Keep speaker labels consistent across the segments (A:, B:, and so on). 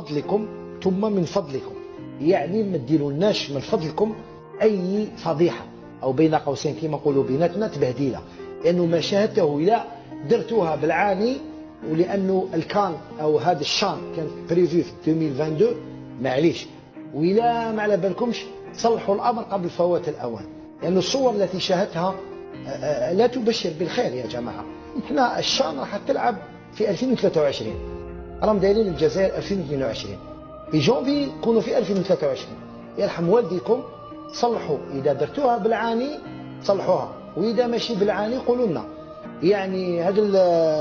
A: فضلكم ثم من فضلكم، يعني ما ديرولناش من فضلكم اي فضيحه او بين قوسين كما نقولوا بيناتنا تبهديله، لانه ما شاهدته الى درتوها بالعاني، ولانه الكان او هذا الشان كان بريفي في 2022 معليش، وإلا ما على بالكمش صلحوا الامر قبل فوات الاوان، لأن الصور التي شاهدتها لا تبشر بالخير يا جماعه. احنا الشان راح تلعب في 2023، راهم دايرين الجزائر 2022، في جونفي كونوا في 2023. يرحم والديكم صلحوا، اذا درتوها بالعاني صلحوها، واذا ماشي بالعاني قولوا لنا. يعني هذا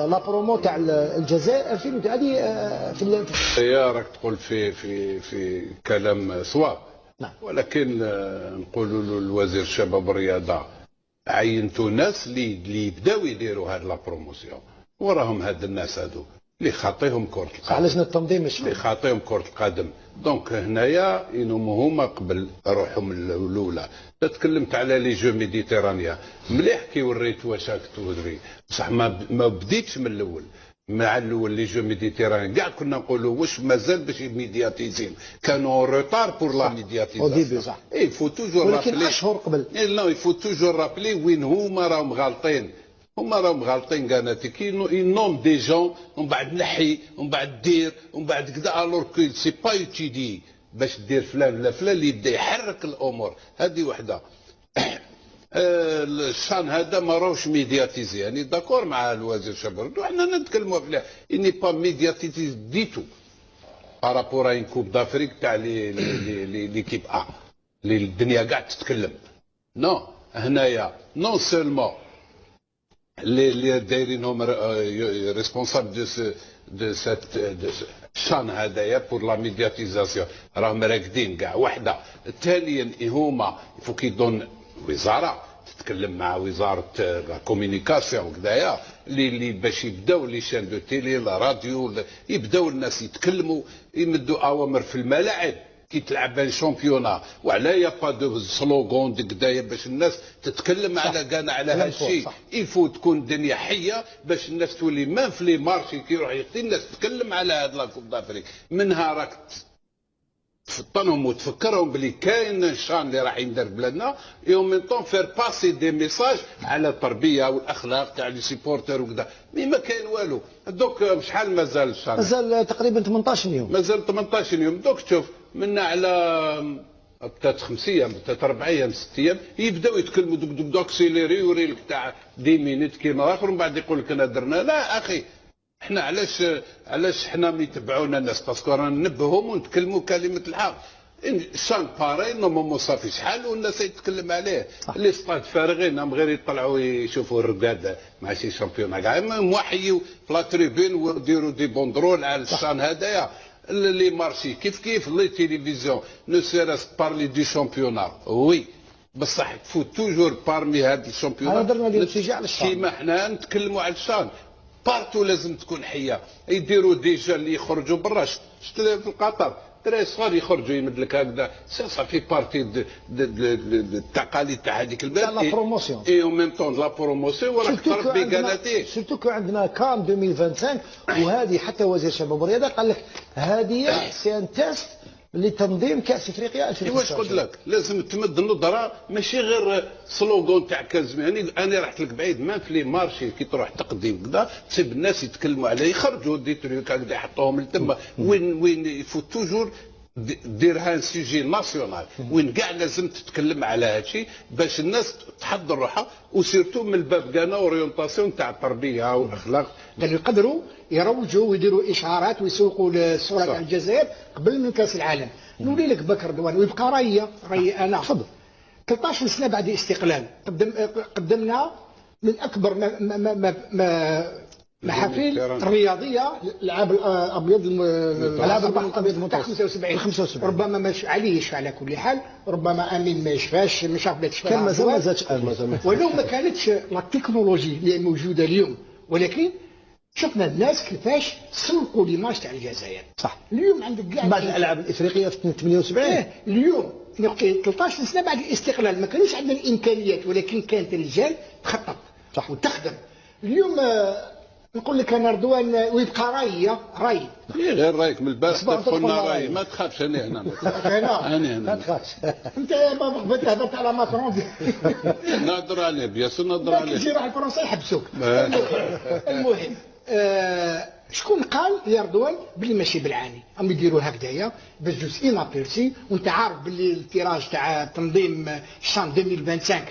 A: لا برومو تاع الجزائر 2000 هذه في
B: يا راك تقول في كلام صواب.
A: نعم.
B: ولكن نقولوا له الوزير الشباب والرياضه عينتوا ناس اللي يبداو يديروا هاد لا بروموسيون، وراهم هاد الناس هادو اللي خاطيهم كرة القدم،
A: علاش التنظيم
B: اللي خاطيهم كرة القدم. دونك هنايا انهم هما قبل روحهم الاولى. تكلمت على لي جو ميديتيرانيا مليح كي وريت واش راك توري، بصح ما بديتش من الاول. مع الاول لي جو ميديتيرانيا كاع كنا نقولوا واش مازال باش يميدياتيزين، كانوا روتار بور لا ميدياتيزاسيون. اي فو توجور
A: ولكن اشهر قبل
B: لا يفو توجور رابلي وين هما راهم غالطين. هما راهم غالطين كاناتي كي ينوم دي جون ومن بعد نحي ومن بعد دير ومن بعد كذا، الور كو سي با يوتيدي باش دير فلان ولا فلان اللي يبدا يحرك الامور. هذه وحده. الشان هذا ما راهوش ميدياتيزي، يعني داكور مع الوزير الشباب، وحنا نتكلموا عليه اني با ميدياتيزي ديتو بارابور ان كوب دافريك تاع ليكيب اللي الدنيا كاع تتكلم. نو هنايا نون سولمون اللي دايرينهم ريسبونسابل دو سيت شان هذايا بور لا ميدياتيزاسيون راهم راكدين كاع وحده. ثانيا هما فوك يدون وزاره تتكلم مع وزاره لا كومينيكاسيون وكذايا اللي باش يبداو لي شان دو تيلي لا راديو يبداو الناس يتكلموا، يمدوا اوامر في الملاعب كي تلعب ان شامبيونا، وعلى يا با دو سلوغون كدايا باش الناس تتكلم على كان على هالشيء. يفو تكون الدنيا حيه باش الناس تولي ما في لي مارشي كي يروح يقتل الناس تتكلم على هاد لا كوب دافريك. منها راك تفطنهم وتفكرهم بلي كاين الشان اللي راح يندار بلادنا، اي ميم طون فير باسي دي ميساج على التربيه والاخلاق تاع لي سيبورتر وكذا. مي ما كاين والو. دوك شحال مازال الشان؟
A: مازال تقريبا 18 يوم.
B: مازال 18 يوم. دوك تشوف منا على بتات 5 ايام بتات 4 ايام 6 ايام يبداو يتكلموا دوك دوك دوكسيليري يوري لك تاع 10 مينيت كيما اخر، ومن بعد يقول لك انا درنا. لا اخي، احنا علاش حنا ما يتبعونا الناس؟ باسكو رانا ننبههم ونتكلموا كلمه الحق. شان باري نورمالمون صافي شحال والناس يتكلم عليه. لي ستاد فارغين هم غير يطلعوا يشوفوا الرقاد مع شي شامبيون كاع موحيوا في لا تريبين ويديروا دي بوندرول على الشان هذايا. لي مارشي كيف لي تيليفزيون نو سيرس بارلي دي شامبيونا وي، بصح فو توجور بارمي هاد الشامبيونا
A: درنا اليوم سيجي على الشان
B: كيما حنا نتكلموا على الشان. بارتو لازم تكون حيه. يديروا ديجا اللي يخرجوا برا، شفت في قطر دراري صغار يخرجوا يمد لك هكذا، صافي بارتي التقاليد تاع هذيك البلاد.
A: لا بروموسيون
B: اي او ميم طون لا بروموسيون وراك تربي كاناتي.
A: سيرتو كو عندنا كام 2025، وهذه حتى وزير الشباب والرياضه قال لك هذه سي ان تيست لتنظيم كاس افريقيا 2025.
B: واش قلت لك؟ لازم تمد النظره، ماشي غير سلوغون تاع كازمي. يعني انا رحت لك بعيد، ما في لي مارشي كي تروح تقضي وكذا تسيب الناس يتكلموا عليه، يخرجوا دي تريك هكذا يحطوهم لتما. وين يفو توجور ديرها ان سيجي ناسيونال وين كاع لازم تتكلم على هادشي باش الناس تحضر روحها، وسيرتو من الباب كان اورينتاسيون تاع التربيه والاخلاق.
C: قالوا يقدروا يروجوا ويديروا اشعارات ويسوقوا الصوره تاع الجزائر قبل من كاس العالم. نولي لك بكر دوان ويبقى رايي انا.
A: تفضل.
C: 13 سنه بعد الاستقلال قدمنا من اكبر محافل رياضيه العاب الابيض، العاب البحر الابيض 75 ربما مش عليه على كل حال، ربما امين ما يشفاش، مش عارف تشفى
A: كان مازال زادش
C: ولو ما كانتش لا التكنولوجي اللي موجوده اليوم، ولكن شفنا الناس كيفاش سوقوا ليماج تاع الجزائر.
A: صح.
C: اليوم عندك كاع
A: بعد الالعاب الافريقيه في 78.
C: اليوم 13 سنه بعد الاستقلال ما كانوش عندنا الامكانيات، ولكن كانت الرجال تخطط صح وتخدم. اليوم نقول لك انا رضوان ويبقى راي
B: غير رايك من البارح تدخلنا راي، ما تخافش. انا هنا
A: ما تخافش.
C: انت يا بابا قبل تهبط على ماكرون
B: نهضر عليه بياسر، نهضر عليه
C: تجي راح الفرنسا يحبسوك. المهم شكون قال يا رضوان بلي ماشي بالعاني هم يديروا هكذايا باش جوز انابيرسي، وانت عارف باللي التيراج تاع تنظيم شان 2025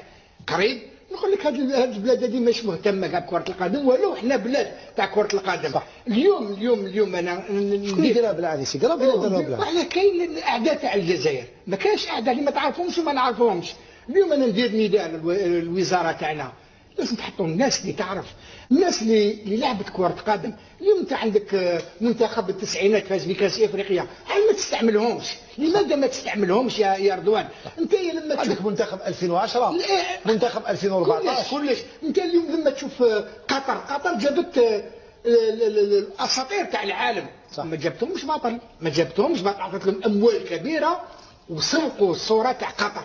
C: قريب. نقول لك هذه البلاد هذه مش مهتمه كاع بكره القدم، ولو حنا بلاد تاع كره القدم. صح. اليوم انا
A: شكون يديرها بالعاني سي قرب يديرها بالعاني.
C: وعلى كاين الاعداء تاع الجزائر، ما كاينش اعداء اللي ما تعرفهمش وما نعرفهمش. اليوم انا ندير نداء للوزاره تاعنا، لازم تحطوا الناس اللي تعرف، الناس اللي لعبت كره قدم. اليوم انت عندك منتخب التسعينات فاز بكاس افريقيا، هل ما تستعملهمش؟ لماذا ما تستعملهمش يا رضوان؟ انت لما تشوف
A: عندك منتخب 2010 منتخب 2014
C: كلش. انت اليوم لما تشوف قطر جابت الاساطير تاع العالم. صح. ما جابتهمش باطل، عطت لهم اموال كبيره وسوقوا الصوره تاع قطر،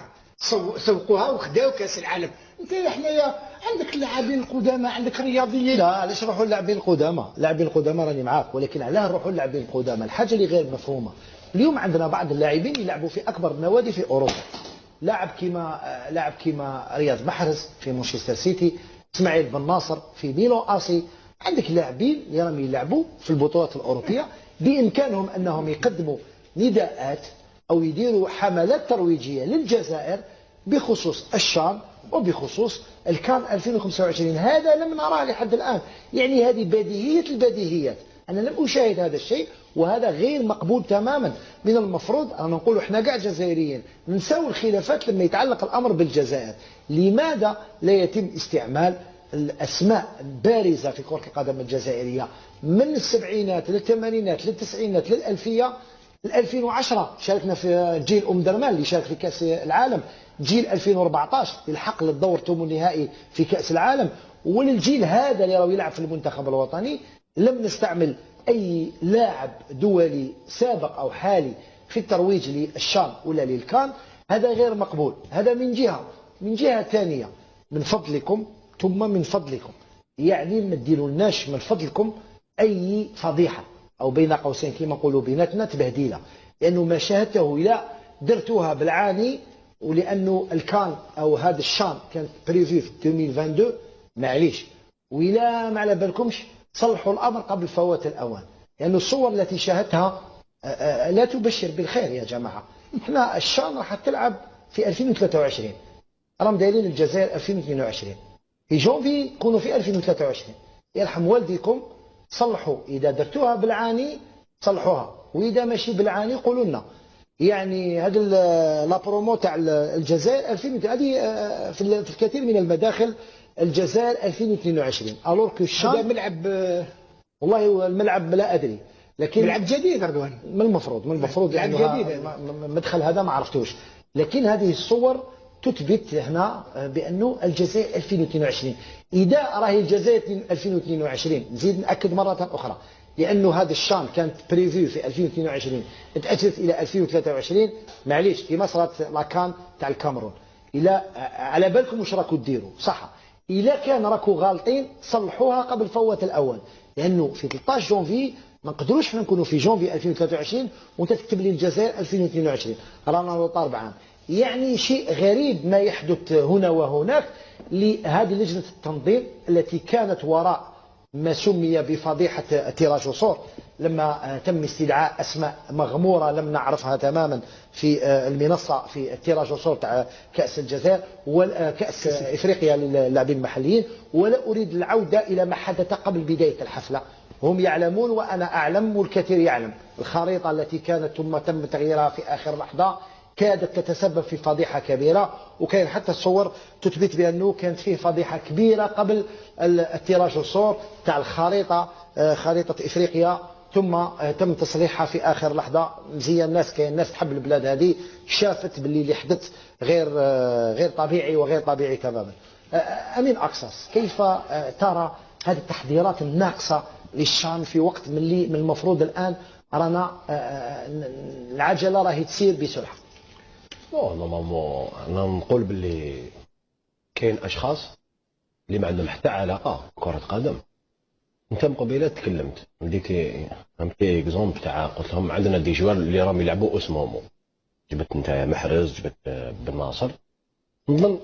C: سوقوها وخداو كاس العالم. انت حنايا عندك اللاعبين القدامى، عندك رياضيين.
A: لا علاش نروحوا للاعبين القدامى؟ اللاعبين القدامى راني معاك، ولكن علاه نروحوا للاعبين القدامى؟ الحاجه اللي غير مفهومه اليوم عندنا بعض اللاعبين يلعبوا في اكبر النوادي في اوروبا. لاعب كيما رياض محرز في مانشستر سيتي، اسماعيل بن ناصر في ميلو اسي. عندك لاعبين اللي راهم يلعبوا في البطولات الاوروبيه بامكانهم انهم يقدموا نداءات او يديروا حملات ترويجيه للجزائر بخصوص الشان وبخصوص الكان 2025. هذا لم نراه لحد الآن. يعني هذه بديهية البديهيات. أنا لم أشاهد هذا الشيء، وهذا غير مقبول تماما. من المفروض أن نقول إحنا كاع جزائريين نساوي الخلافات لما يتعلق الأمر بالجزائر. لماذا لا يتم استعمال الأسماء البارزة في كرة القدم الجزائرية من السبعينات للثمانينات للتسعينات للألفية؟ 2010 شاركنا في جيل درمان اللي شارك في كأس العالم، جيل 2014 يلحق للدور ثم النهائي في كأس العالم، وللجيل هذا اللي راهو يلعب في المنتخب الوطني لم نستعمل أي لاعب دولي سابق أو حالي في الترويج للشان ولا للكان. هذا غير مقبول. هذا من جهة. من جهة ثانية من فضلكم ثم من فضلكم يعني ما تديرولناش من فضلكم أي فضيحة أو بين قوسين كما نقولوا بيناتنا تبهديله، لأنه ما شاهدته إلى درتوها بالعاني، ولأنه الكان أو هذا الشان كانت بريفي في 2022 معليش، وإلا ما على بالكمش صلحوا الأمر قبل فوات الأوان، لأنه الصور التي شاهدتها لا تبشر بالخير يا جماعة. احنا الشان راح تلعب في 2023، راهم دايرين الجزائر 2022، في جونفي كونوا في 2023. يرحم والديكم صلحوا، إذا درتوها بالعاني صلحوها، وإذا ماشي بالعاني قولوا لنا. يعني هذا لا برومو تاع الجزائر 2000 هذه في الكثير من المداخل الجزائر 2022 الور كو الشام
C: ملعب.
A: والله هو الملعب لا ادري، لكن
C: ملعب جديد اردوان
A: من المفروض
C: ملعب جديد.
A: مدخل هذا ما عرفتوش، لكن هذه الصور تثبت هنا بانه الجزائر 2022. اذا راهي الجزائر 2022 نزيد ناكد مره اخرى، لانه هذا الشان كانت بريفيو في 2022 تاجلت الى 2023. معليش كيما صارت لاكان تاع الكاميرون. الى على بالكم واش راكم ديروا صح؟ اذا كان راكم غالطين صلحوها قبل فوات الاول، لانه في 13 جونفي ما نقدروش حنا نكونوا في جونفي 2023 وانت تكتب لي الجزائر 2022 رانا طار عام. يعني شيء غريب ما يحدث هنا وهناك لهذه لجنة التنظيم التي كانت وراء ما سمي بفضيحة تيراج وصور، لما تم استدعاء أسماء مغمورة لم نعرفها تماما في المنصة في التيراج وصور تاع كأس الجزائر وكأس إفريقيا للاعبين المحليين. ولا أريد العودة إلى ما حدث قبل بداية الحفلة. هم يعلمون وأنا أعلم والكثير يعلم. الخريطة التي كانت ثم تم تغييرها في آخر لحظة كادت تتسبب في فضيحة كبيرة، وكان حتى الصور تثبت بأنه كانت فيه فضيحة كبيرة قبل التيراج والصور تاع الخريطة، خريطة إفريقيا، ثم تم تصليحها في آخر لحظة. مزيان الناس كاين ناس تحب البلاد هذه شافت باللي اللي حدث غير طبيعي وغير طبيعي تماما. أمين أقصص، كيف ترى هذه التحضيرات الناقصة للشان في وقت من المفروض الآن رانا العجلة راهي تسير بسرعة؟
D: نورمالمون انا نقول باللي كاين اشخاص اللي ما عندهم حتى علاقه بكره قدم انت من قبيله تكلمت ديك اكزومبل تاع قلت لهم عندنا دي جوار اللي راهم يلعبوا اسمهم، جبت انت محرز، جبت بن ناصر، نظن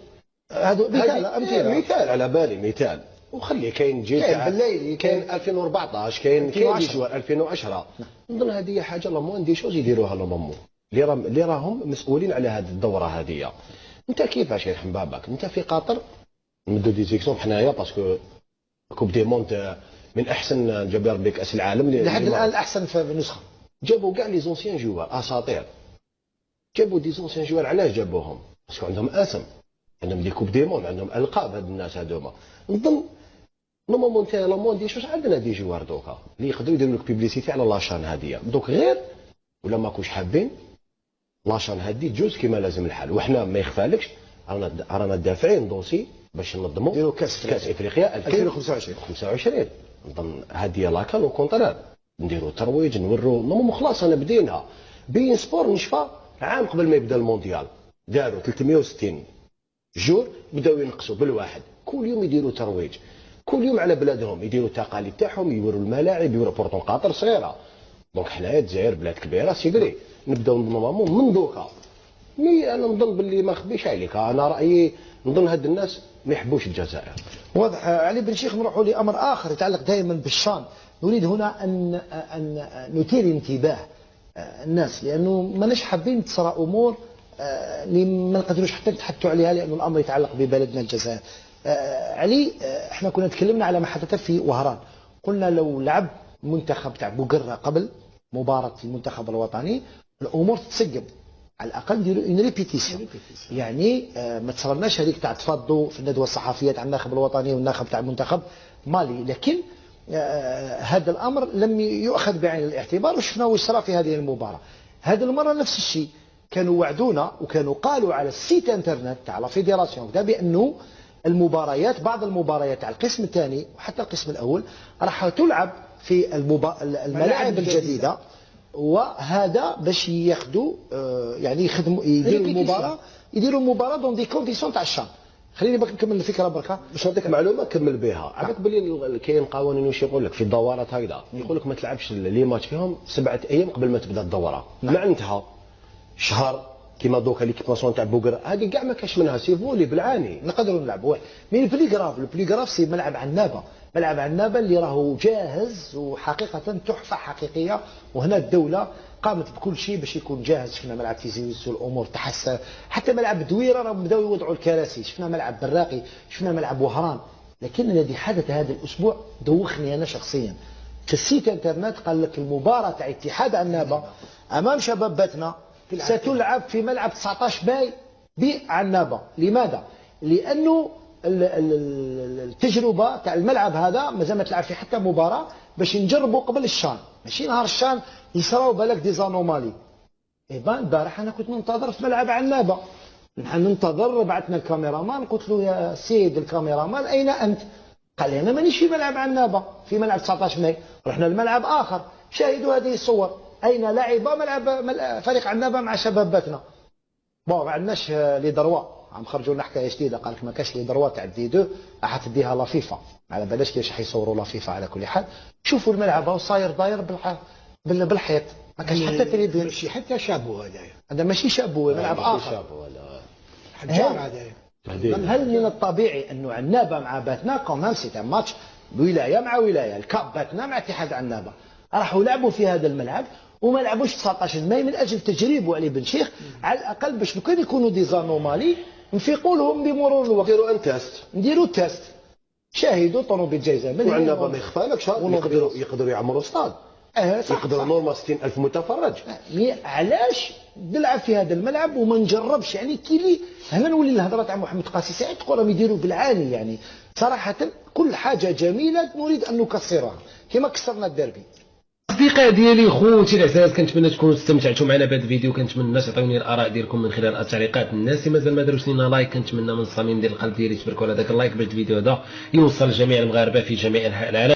A: هذا
D: مثال على بالي مثال. وخلي كاين جيل تاع كاين 2014 كاين دي جوار 2010. نظن هذه حاجه لامون دي شوز يديروها لامون اللي راهم مسؤولين على هذه الدوره هذه. انت كيفاش يرحم بابك انت في قطر نمدو دي زيكسون حنايا باسكو كوب دي مونت من احسن جاب ربي كاس العالم
A: لحد الان الاحسن في النسخه.
D: جابوا كاع لي زونسيان جوار اساطير، جابوا دي زونسيان جوار. علاش جابوهم؟ باسكو عندهم اسم، عندهم دي كوب دي مون، عندهم القاب. هاد الناس هذوما نظن نورمالمون تاع لامون دي شوش عندنا دي جوار دوكا اللي يقدروا يديروا لك بيبليسيتي على لاشان هذه دوك غير ولا ما كوش حابين لاشان هذه تجوز كما لازم الحال. وحنا ما يخفالكش رانا دافعين دوسي باش ننظموا
A: نديروا كاس
D: افريقيا 2025. نظن هذه لاكا لو كونترير نديروا ترويج نوروا نورمالمون خلاص انا بدينا بين سبور نشفى عام قبل ما يبدا المونديال. داروا 360 جور بداو ينقصوا بالواحد، كل يوم يديروا ترويج، كل يوم على بلادهم يديروا التقاليد تاعهم، يوروا الملاعب، يوروا بورتون قطر صغيره. دونك حنايا الجزائر بلاد كبيره سيدري نبداو نورمالمون من دوكا. مي انا نظن باللي ما نخبيش عليك، انا رايي نظن هاد الناس ما يحبوش الجزائر.
A: واضح. علي بن شيخ نروحوا لامر اخر يتعلق دائما بالشان. نريد هنا ان نثير انتباه الناس، لانه ماناش حابين تصرى امور اللي ما نقدروش حتى نتحدثوا عليها، لانه الامر يتعلق ببلدنا الجزائر. علي، احنا كنا تكلمنا على ما حدث في وهران، قلنا لو لعب منتخب تاع بوقرة قبل مباراة المنتخب الوطني الامور تتسقم، على الاقل نديروا اون ريبيتيسيون. يعني ما تصرناش هذيك تاع تفضوا في الندوه الصحفيه تاع الناخب الوطني والناخب تاع المنتخب مالي، لكن هذا الامر لم يؤخذ بعين الاعتبار، وشفنا واش صرا في هذه المباراه. هذه المره نفس الشيء، كانوا وعدونا وكانوا قالوا على السيت انترنت تاع لا فيدراسيون بانه المباريات، بعض المباريات تاع القسم الثاني وحتى القسم الاول راح تلعب في الملاعب الجديده، وهذا باش ياخذوا يعني يخدموا يديروا المباراه دون دي كونديسيون تاع الشان. خليني باك نكمل الفكره بركه
D: باش نعطيك معلومه كمل بها. عرفت بلي كاين قوانين واش يقول لك في الدورات هكذا، يقول لك ما تلعبش لي ماتش فيهم 7 ايام قبل ما تبدا الدوره. معناتها شهر كيما دوكا ليكيباسيون تاع بوقرة هذه كاع ما كاش منها سي فولي بالعاني نقدروا نلعبوا. مي البلي غراف سي ملعب عنابه، ملعب عنابه اللي راهو جاهز وحقيقه تحفه حقيقيه، وهنا الدوله قامت بكل شيء باش يكون جاهز. شفنا ملعب تيزيوس والامور تحسن، حتى ملعب دويره راهم بداو يوضعوا الكراسي، شفنا ملعب براقي، شفنا ملعب وهران. لكن الذي حدث هذا الاسبوع دوخني انا شخصيا. في السيت انترنت قال لك المباراه تاع اتحاد عنابه امام شباباتنا ستلعب في ملعب 19 ماي بعنابه. لماذا؟ لانه التجربه تاع الملعب هذا مازال ما تلعب فيه حتى مباراه، باش نجربوا قبل الشان، ماشي نهار الشان يصراو بالك دي زانومالي. ايبان البارح انا كنت ننتظر في ملعب عنابه، نحن ننتظر، بعثنا الكاميرامان قلت له يا سيد الكاميرامان اين انت؟ قال لي انا مانيش في ملعب عنابه، في ملعب 19 ماي. رحنا لملعب اخر، شاهدوا هذه الصور، اين لعب ملعب فريق عنابه مع شباباتنا. بون ما عندناش لي دروا، عم خرجوا لنا حكايه جديده، قال لك ما كاش لي دروا تاع دي 2 راح تديها لا فيفا، على بلاش كيفاش حيصوروا لا فيفا. على كل حال شوفوا الملعب هو صاير داير بالحيط، ما كاش حتى تريبيون،
C: ماشي حتى شابو هذايا،
A: هذا ماشي شابو، ملعب اخر
C: حجار هذايا.
A: هل من الطبيعي انه عنابه مع باتنا كومام سي ماتش ولايه مع ولايه، الكاب باتنا مع اتحاد عنابه راحوا لعبوا في هذا الملعب وما لعبوش 19 ماي من اجل تجريب علي بن شيخ، على الاقل باش لو كان يكونوا دي زانومالي نفيقوا لهم بمرور الوقت، نديروا تيست. شاهدوا طوموبيل جايزه من
D: وعنابه ما يخفالكش يقدروا يعمروا استاد، يقدروا نورمال 60,000 متفرج.
A: علاش نلعب في هذا الملعب وما نجربش؟ يعني كي هنا نولي الهضره تاع محمد قاسي سعيد تقول راهم يديروا بالعاني. يعني صراحه كل حاجه جميله نريد ان نكسرها كما كسرنا الدربي.
E: اصدقاء ديالي خوتي العزاز، كنتمنى تكونوا استمتعتوا معنا بهذا الفيديو، كنتمنى الناس تعطيوني الاراء ديالكم من خلال التعليقات. الناس اللي مازال ما داروش لينا لايك كنتمنى من الصميم ديال القلب ديالي تباركوا على ذاك اللايك باش الفيديو هذا يوصل لجميع المغاربه في جميع انحاء العالم.